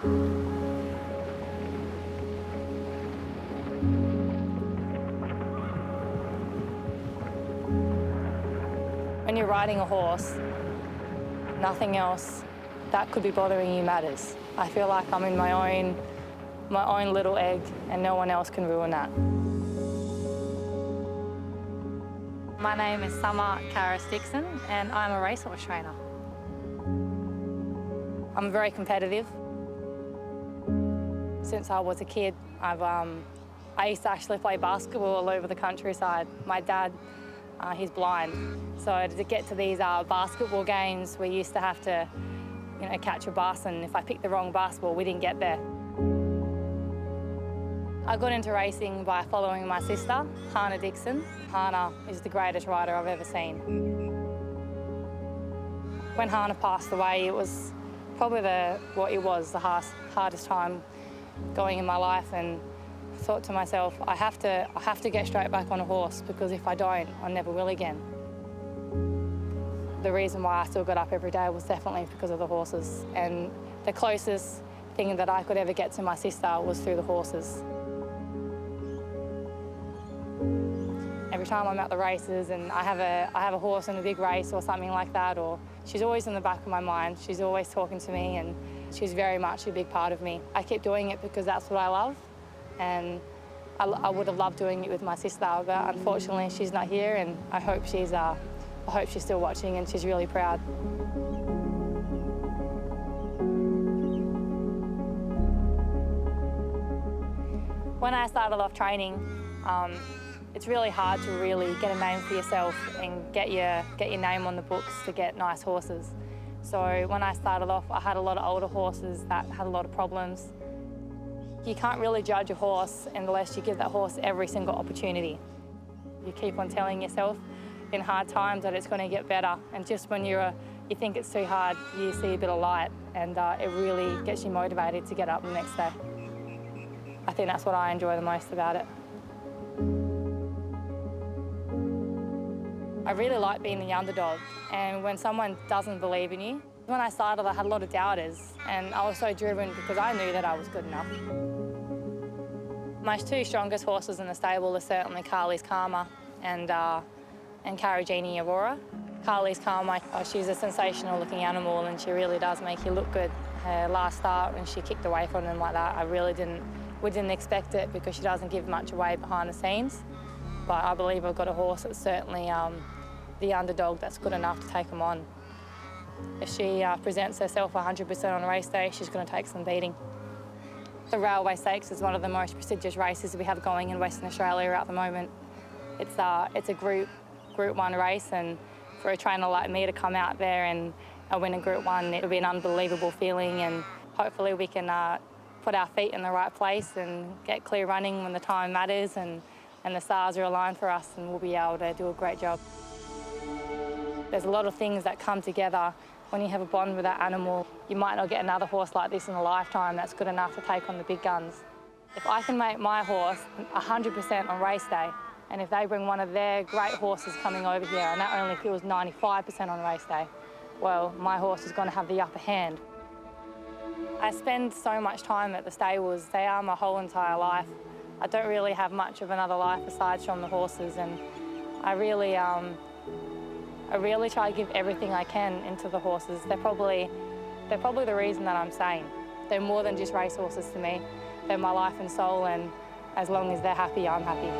When you're riding a horse, nothing else that could be bothering you matters. I feel like I'm in my own little egg, and no one else can ruin that. My name is Dickson, and I'm a racehorse trainer. I'm very competitive. Since I was a kid, I used to actually play basketball all over the countryside. My dad, he's blind, so to get to these basketball games, we used to have to, catch a bus, and if I picked the wrong basketball, we didn't get there. I got into racing by following my sister, Dickson. Hannah is the greatest rider I've ever seen. When Hannah passed away, it was probably the hardest time going in my life, and I thought to myself, I have to get straight back on a horse, because if I don't, I never will again. The reason why I still got up every day was definitely because of the horses, and the closest thing that I could ever get to my sister was through the horses. Every time I'm at the races and I have a horse in a big race or something like that, or she's always in the back of my mind. She's always talking to me, and she's very much a big part of me. I keep doing it because that's what I love, and I would have loved doing it with my sister, but unfortunately she's not here, and I hope she's still watching and she's really proud. When I started off training, it's really hard to really get a name for yourself and get your name on the books to get nice horses. So when I started off, I had a lot of older horses that had a lot of problems. You can't really judge a horse unless you give that horse every single opportunity. You keep on telling yourself in hard times that it's going to get better, and just when you think it's too hard, you see a bit of light, and it really gets you motivated to get up the next day. I think that's what I enjoy the most about it. I really like being the underdog, and when someone doesn't believe in you. When I started, I had a lot of doubters, and I was so driven because I knew that I was good enough. My two strongest horses in the stable are certainly Karli's Karma and Karajini Aurora. Karli's Karma, she's a sensational looking animal, and she really does make you look good. Her last start, when she kicked away from them like that, we didn't expect it, because she doesn't give much away behind the scenes. But I believe I've got a horse that's certainly the underdog that's good enough to take them on. If she presents herself 100% on race day, she's going to take some beating. The Railway Stakes is one of the most prestigious races we have going in Western Australia at the moment. It's a Group 1 race, and for a trainer like me to come out there and win a Group 1, it'll be an unbelievable feeling, and hopefully we can put our feet in the right place and get clear running when the time matters, and the stars are aligned for us, and we'll be able to do a great job. There's a lot of things that come together when you have a bond with that animal. You might not get another horse like this in a lifetime that's good enough to take on the big guns. If I can make my horse 100% on race day, and if they bring one of their great horses coming over here, and that only feels 95% on race day, well, my horse is going to have the upper hand. I spend so much time at the stables. They are my whole entire life. I don't really have much of another life aside from the horses, and I really try to give everything I can into the horses. They're probably the reason that I'm sane. They're more than just racehorses to me. They're my life and soul, and as long as they're happy, I'm happy.